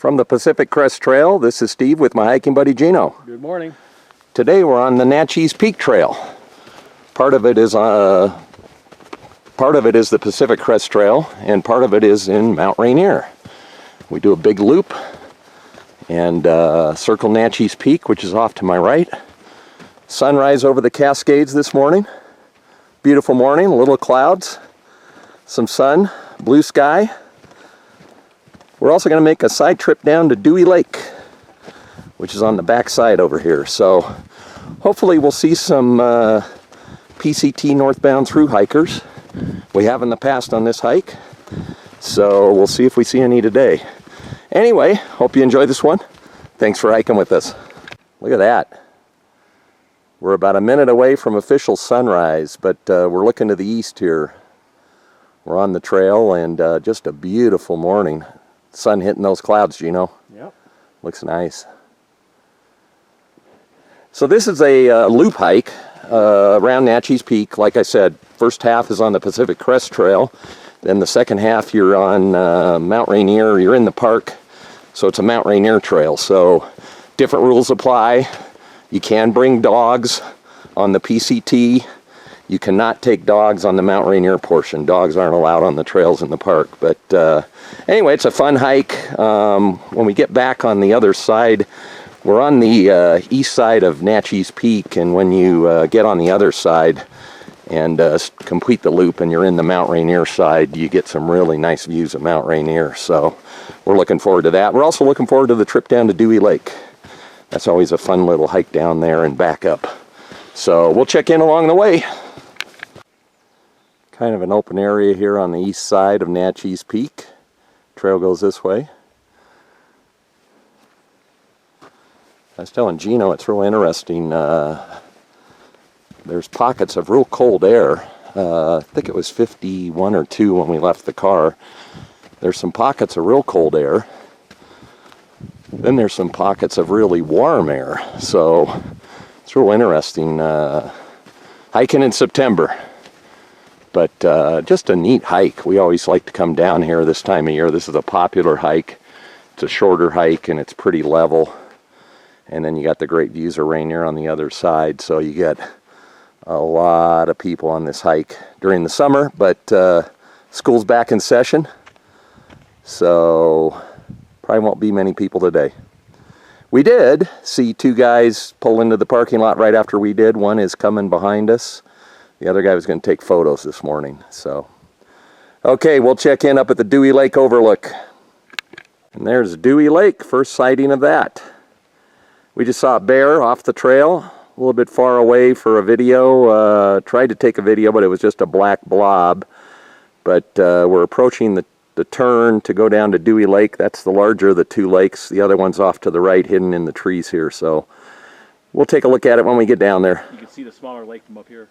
From the Pacific Crest Trail, this is Steve with my hiking buddy Gino. Good morning. Today we're on the Naches Peak Trail. Part of it is the Pacific Crest Trail, and part of it is in Mount Rainier. We do a big loop and circle Naches Peak, which is off to my right. Sunrise over the Cascades this morning. Beautiful morning, little clouds, some sun, blue sky. We're also going to make a side trip down to Dewey Lake, which is on the back side over here. So hopefully we'll see some PCT northbound through hikers. We have in the past on this hike, so we'll see if we see any today. Anyway, hope you enjoy this one. Thanks for hiking with us. Look at that. We're about a minute away from official sunrise, but we're looking to the east here. We're on the trail, and just a beautiful morning. Sun hitting those clouds, Gino. Yep. Looks nice. So this is a loop hike around Naches Peak. Like I said, first half is on the Pacific Crest Trail. Then the second half you're on Mount Rainier. You're in the park, so it's a Mount Rainier trail. So different rules apply. You can bring dogs on the PCT. You cannot take dogs on the Mount Rainier portion. Dogs aren't allowed on the trails in the park. But anyway, it's a fun hike. When we get back on the other side, we're on the east side of Naches Peak, and when you get on the other side and complete the loop and you're in the Mount Rainier side, you get some really nice views of Mount Rainier. So we're looking forward to that. We're also looking forward to the trip down to Dewey Lake. That's always a fun little hike down there and back up. So we'll check in along the way. Kind of an open area here on the east side of Naches Peak. Trail goes this way. I was telling Gino it's real interesting. There's pockets of real cold air. I think it was 51 or 2 when we left the car. There's some pockets of real cold air. Then there's some pockets of really warm air. So it's real interesting hiking in September. But just a neat hike. We always like to come down here this time of year. This is a popular hike. It's a shorter hike and it's pretty level. And then you got the great views of Rainier on the other side. So you get a lot of people on this hike during the summer. But school's back in session. So probably won't be many people today. We did see 2 guys pull into the parking lot right after we did. One is coming behind us. The other guy was going to take photos this morning. So, okay, we'll check in up at the Dewey Lake overlook. And there's Dewey Lake, first sighting of that. We just saw a bear off the trail, a little bit far away for a video. Tried to take a video, but it was just a black blob. But we're approaching the turn to go down to Dewey Lake. That's the larger of the 2 lakes. The other one's off to the right, hidden in the trees here. So we'll take a look at it when we get down there. You can see the smaller lake from up here.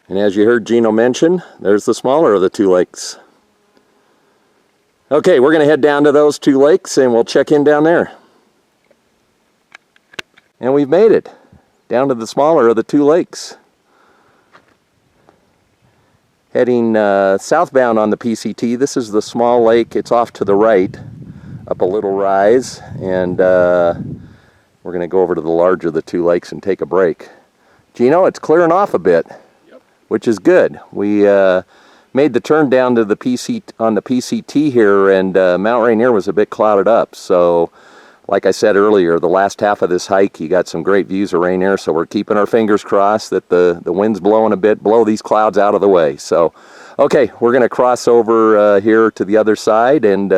And as you heard Gino mention, there's the smaller of the 2 lakes. Okay, we're going to head down to those 2 lakes and we'll check in down there. And we've made it down to the smaller of the 2 lakes. Heading southbound on the PCT, this is the small lake. It's off to the right, up a little rise, and we're going to go over to the larger of the 2 lakes and take a break. Gino, it's clearing off a bit, which is good. We made the turn down to the PCT here, and Mount Rainier was a bit clouded up. So, like I said earlier, the last half of this hike, you got some great views of Rainier, so we're keeping our fingers crossed that the wind's blowing a bit, blow these clouds out of the way. So, okay, we're going to cross over here to the other side and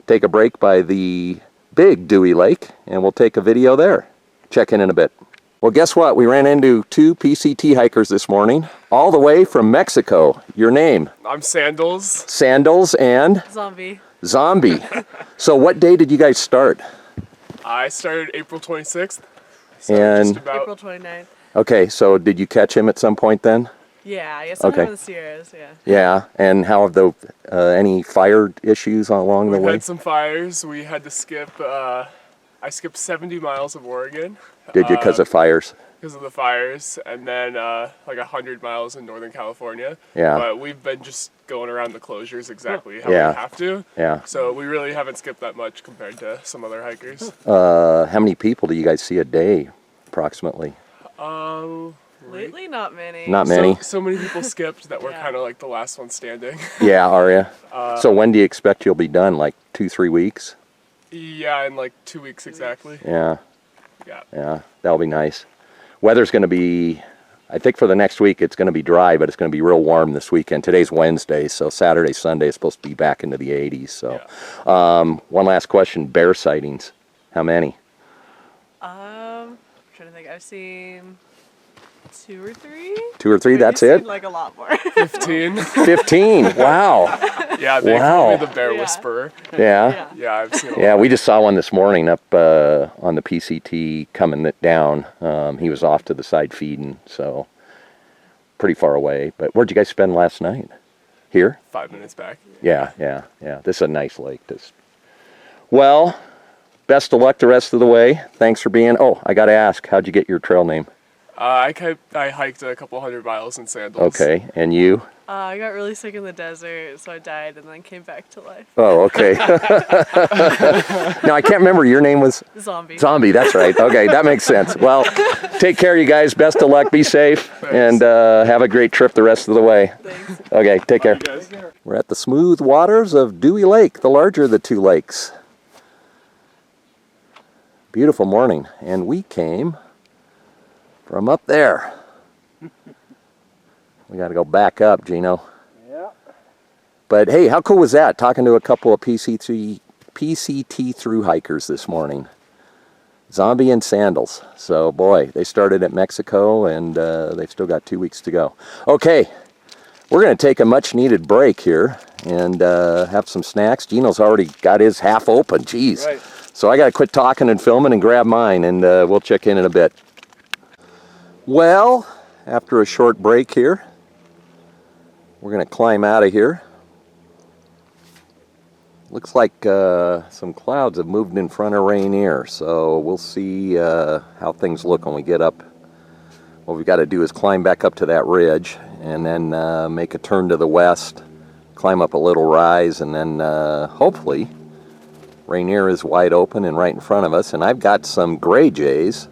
take a break by the big Dewey Lake, and we'll take a video there. Check in a bit. Well, guess what? We ran into 2 PCT hikers this morning, all the way from Mexico. Your name? I'm Sandals. Sandals and? Zombie. Zombie. So what day did you guys start? I started April 26th. So and April 29th. Okay, so did you catch him at some point then? Yeah, I guess I'm over the Sierras, yeah. Yeah, and how have the any fire issues along the way? We had some fires. We had to skip, I skipped 70 miles of Oregon. Did you because of fires? because of the fires, and then like 100 miles in Northern California. Yeah. But we've been just going around the closures exactly how Yeah. we have to. Yeah. So we really haven't skipped that much compared to some other hikers. How many people do you guys see a day, approximately? Lately, not many. Not many. So many people skipped that we're Yeah. kind of like the last one standing. Yeah, are you? So when do you expect you'll be done? Like 2-3 weeks? Yeah, in like 2 weeks exactly. Yeah. Yeah. Yeah, that'll be nice. Weather's going to be, I think for the next week it's going to be dry, but it's going to be real warm this weekend. Today's Wednesday, so Saturday, Sunday is supposed to be back into the 80s. So, one last question: bear sightings? How many? I'm trying to think. I've seen 2 or 3. 2 or 3? But That's you've it? seen, like a lot more. 15. 15. Wow. Yeah, they Wow. call me the bear Yeah. whisperer. Yeah. Yeah, I've seen a Yeah, lot. we just saw one this morning up on the PCT coming down. He was off to the side feeding, so pretty far away. But where'd you guys spend last night? Here? 5 minutes back. Yeah. This is a nice lake. Well, best of luck the rest of the way. Thanks for being. Oh, I got to ask, how'd you get your trail name? I hiked a couple 100 miles in sandals. Okay, and you? I got really sick in the desert, so I died and then came back to life. Oh, okay. No, I can't remember. Your name was? Zombie. Zombie, that's right. Okay, that makes sense. Well, take care, you guys. Best of luck. Be safe. And have a great trip the rest of the way. Thanks. Okay, take care. You guys. We're at the smooth waters of Dewey Lake, the larger of the two lakes. Beautiful morning. And we came from up there. We got to go back up, Gino. Yeah. But hey, how cool was that? Talking to a couple of PCT through hikers this morning. Zombie and Sandals. So boy, they started at Mexico and they've still got 2 weeks to go. Okay, we're going to take a much needed break here and have some snacks. Gino's already got his half open. Jeez. Right. So I got to quit talking and filming and grab mine, and we'll check in a bit. Well, after a short break here, we're going to climb out of here. Looks like some clouds have moved in front of Rainier, so we'll see how things look when we get up. What we've got to do is climb back up to that ridge and then make a turn to the west, climb up a little rise, and then hopefully Rainier is wide open and right in front of us. And I've got some gray jays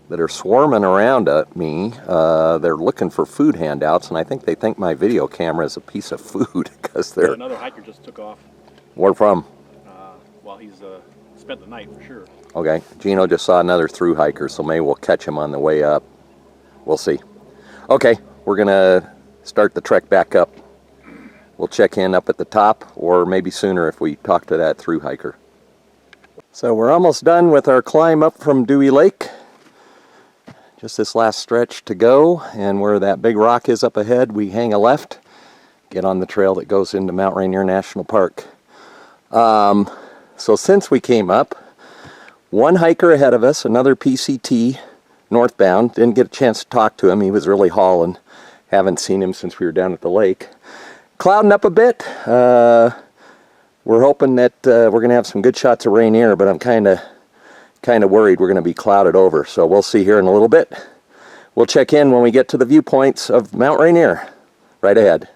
that are swarming around at me. They're looking for food handouts, and I think they think my video camera is a piece of food because they're... Another hiker just took off. Where from? Well, he's spent the night for sure. Okay, Gino just saw another through hiker, so maybe we'll catch him on the way up. We'll see. Okay, we're gonna start the trek back up. We'll check in up at the top, or maybe sooner if we talk to that through hiker. So we're almost done with our climb up from Dewey Lake. Just this last stretch to go, and where that big rock is up ahead, we hang a left, get on the trail that goes into Mount Rainier National Park. So since we came up, one hiker ahead of us, another PCT, northbound, didn't get a chance to talk to him. He was really hauling. Haven't seen him since we were down at the lake. Clouding up a bit. We're hoping that we're going to have some good shots of Rainier, but I'm kind of worried we're going to be clouded over. So we'll see here in a little bit. We'll check in when we get to the viewpoints of Mount Rainier. Right ahead.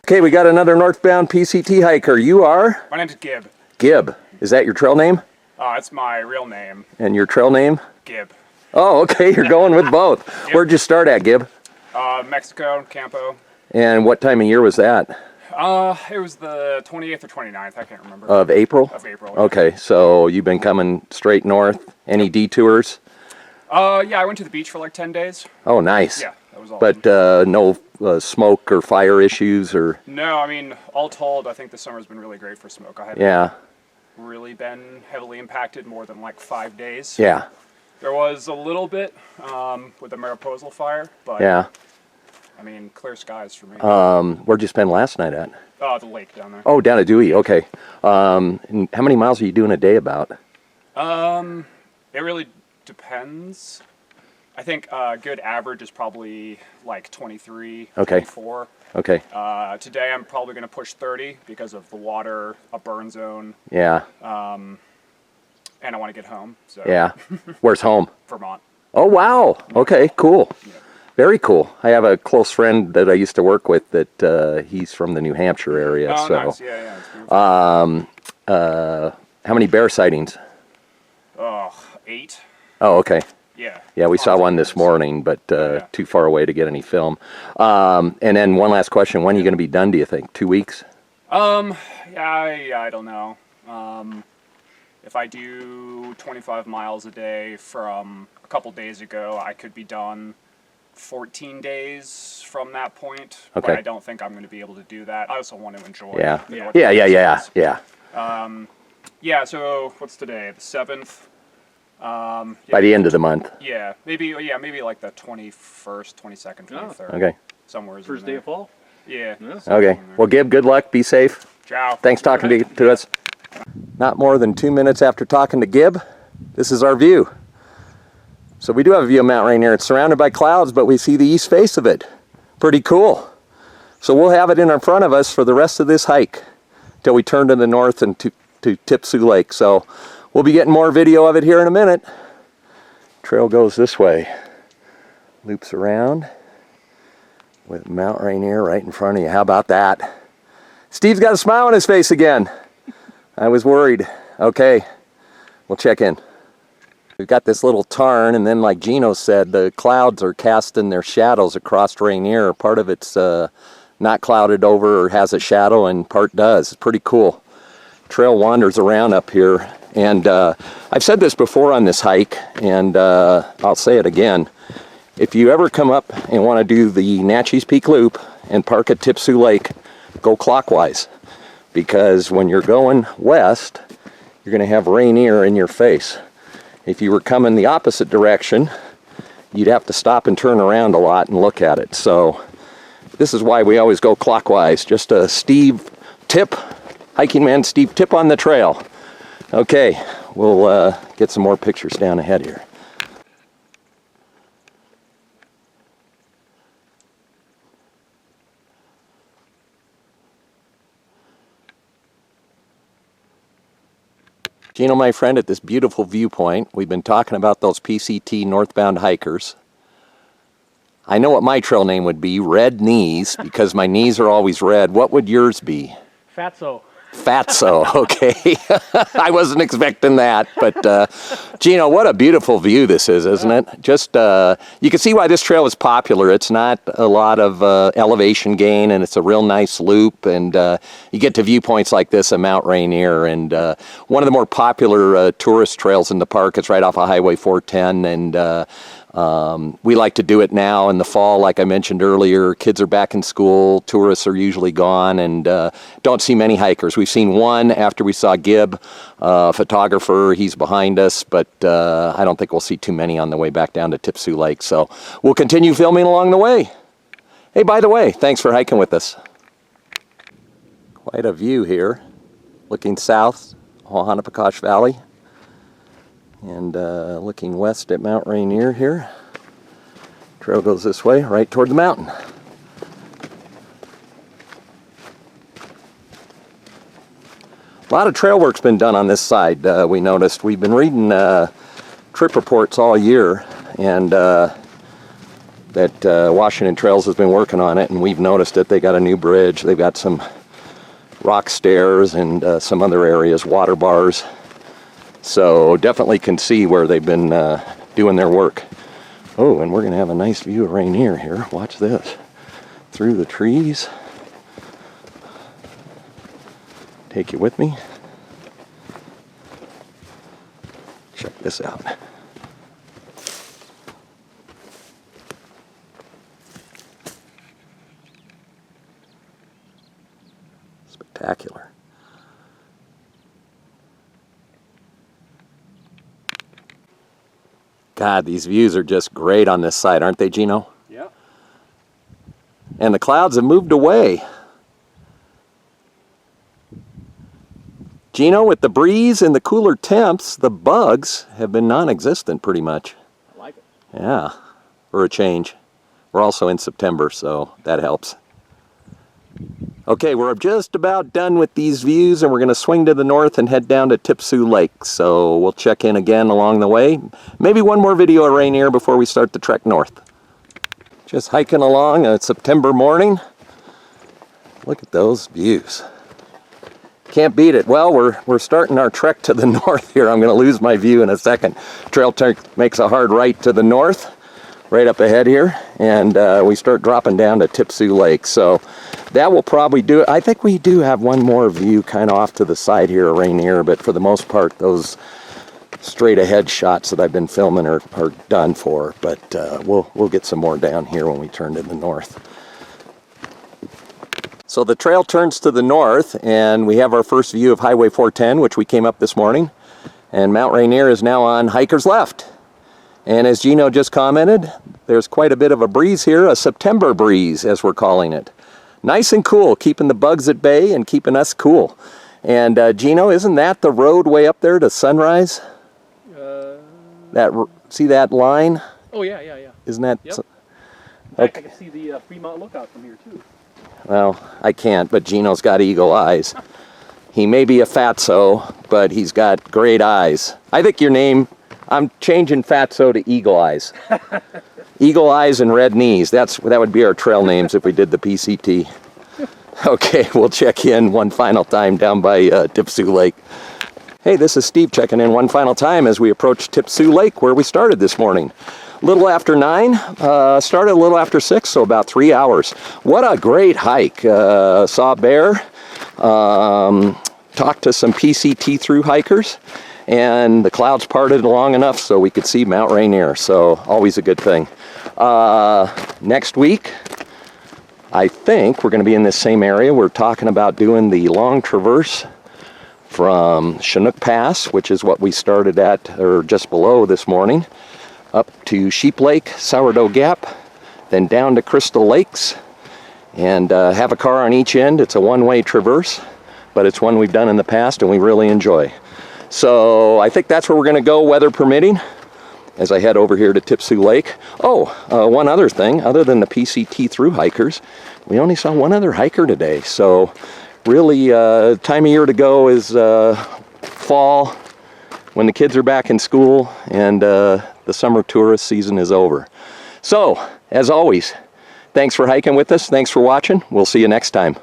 Okay, we got another northbound PCT hiker. You are? My name's Gib. Gib. Is that your trail name? It's my real name, And your trail name? Gib. Oh, okay, you're going with both. Where'd you start at, Gib? Mexico, Campo. And what time of year was that? It was the 28th or 29th, I can't remember. Of April? Of April, yeah. Okay, so you've been coming straight north. Any detours? Yeah, I went to the beach for like 10 days. Oh, nice. Yeah, that was all. But no smoke or fire issues or... No, I mean, all told, I think the summer's been really great for smoke. I haven't Yeah, really been heavily impacted more than like 5 days. yeah, There was a little bit with the Mariposa fire, but yeah. I mean, clear skies for me. Where'd you spend last night at? The lake down there. Oh, down at Dewey, okay. And how many miles are you doing a day about? It really depends. I think a good average is probably like 23, Okay. 24. Okay, Today I'm probably going to push 30 because of the water, a burn zone, yeah, and I want to get home. So yeah. Where's home? Vermont. Oh, wow. Okay, cool. Very cool. I have a close friend that I used to work with that he's from the New Hampshire area. Oh, So, nice. Yeah, it's beautiful. how many bear sightings? Oh, 8. Oh, okay. Yeah. Yeah, we saw one this Years. morning, but yeah. too far away to get any film. And then one last question. When are you going to be done, do you think? 2 weeks? I don't know. If I do 25 miles a day from a couple days ago, I could be done 14 days from that point. Okay. But I don't think I'm going to be able to do that. I also want to enjoy. Yeah. the North Yeah. Carolina. Yeah, so what's today? The 7th? Yeah, By the end of the month. Yeah, maybe like the 21st, 22nd, 23rd. Okay. Somewhere in First there. day of fall. Yeah. Okay. Well, Gib, good luck. Be safe. Ciao. Thanks talking to us. Not more than 2 minutes after talking to Gib, this is our view. So we do have a view of Mount Rainier. It's surrounded by clouds, but we see the east face of it. Pretty cool. So we'll have it in front of us for the rest of this hike till we turn to the north and to Tipsoo Lake. So we'll be getting more video of it here in a minute. Trail goes this way. Loops around with Mount Rainier right in front of you. How about that? Steve's got a smile on his face again. I was worried. Okay, we'll check in. We've got this little tarn, and then like Gino said, the clouds are casting their shadows across Rainier. Part of it's not clouded over or has a shadow, and part does. It's pretty cool. Trail wanders around up here, and I've said this before on this hike, and I'll say it again. If you ever come up and want to do the Naches Peak Loop and park at Tipsoo Lake, go clockwise, because when you're going west, you're going to have Rainier in your face. If you were coming the opposite direction, you'd have to stop and turn around a lot and look at it. So this is why we always go clockwise. Just a Steve tip, hiking man Steve tip on the trail. Okay, we'll get some more pictures down ahead here. Gino, my friend, at this beautiful viewpoint, we've been talking about those PCT northbound hikers. I know what my trail name would be, Red Knees, because my knees are always red. What would yours be? Fatso. Fatso, okay. I wasn't expecting that, but Gino, what a beautiful view this is, isn't it? Just, you can see why this trail is popular. It's not a lot of elevation gain, and it's a real nice loop, and you get to viewpoints like this at Mount Rainier, and one of the more popular tourist trails in the park. It's right off of Highway 410, and we like to do it now in the fall, like I mentioned earlier. Kids are back in school, tourists are usually gone, and don't see many hikers. We've seen one after we saw Gib, photographer. He's behind us, but I don't think we'll see too many on the way back down to Tipsoo Lake. So we'll continue filming along the way. Hey, by the way, thanks for hiking with us. Quite a view here, looking south, Ohanapecosh Valley. And looking west at Mount Rainier here. Trail goes this way, right toward the mountain. A lot of trail work's been done on this side, we noticed. We've been reading trip reports all year, and that Washington Trails has been working on it, and we've noticed it. They got a new bridge, they've got some rock stairs and some other areas, water bars. So definitely can see where they've been doing their work. Oh, and we're going to have a nice view of Rainier here. Watch this. Through the trees. Take you with me. Check this out. Spectacular. God, these views are just great on this side, aren't they, Gino? Yeah. And the clouds have moved away. Gino, with the breeze and the cooler temps, the bugs have been non-existent pretty much. I like it. Yeah, for a change. We're also in September, so that helps. Okay, we're just about done with these views, and we're going to swing to the north and head down to Tipsoo Lake. So we'll check in again along the way. Maybe one more video of Rainier before we start the trek north. Just hiking along a September morning. Look at those views. Can't beat it. Well, we're starting our trek to the north here. I'm going to lose my view in a second. Trail makes a hard right to the north, right up ahead here, and we start dropping down to Tipsoo Lake. So that will probably do it. I think we do have one more view kind of off to the side here of Rainier, but for the most part, those straight ahead shots that I've been filming are done for. But we'll get some more down here when we turn to the north. So the trail turns to the north, and we have our first view of Highway 410, which we came up this morning. And Mount Rainier is now on hiker's left. And as Gino just commented, there's quite a bit of a breeze here, a September breeze, as we're calling it. Nice and cool, keeping the bugs at bay and keeping us cool. And Gino, isn't that the road way up there to Sunrise? See that line? Oh, yeah. Isn't that? Yep. Okay. I can see the Fremont Lookout from here, too. Well, I can't, but Gino's got eagle eyes. He may be a fatso, but he's got great eyes. I think your name, I'm changing fatso to eagle eyes. Eagle eyes and red knees. That would be our trail names if we did the PCT. Okay, we'll check in one final time down by Tipsoo Lake. Hey, this is Steve checking in one final time as we approach Tipsoo Lake, where we started this morning. A little after 9, started a little after 6, so about 3 hours. What a great hike. Saw a bear, talked to some PCT through hikers, and the clouds parted long enough so we could see Mount Rainier, so always a good thing. Next week, I think we're going to be in this same area. We're talking about doing the long traverse from Chinook Pass, which is what we started at, or just below this morning, up to Sheep Lake, Sourdough Gap, then down to Crystal Lakes, and have a car on each end. It's a one-way traverse, but it's one we've done in the past and we really enjoy. So I think that's where we're going to go, weather permitting, as I head over here to Tipsoo Lake. Oh, one other thing, other than the PCT through hikers, we only saw one other hiker today. So really, time of year to go is fall, when the kids are back in school and the summer tourist season is over. So, as always, thanks for hiking with us. Thanks for watching. We'll see you next time.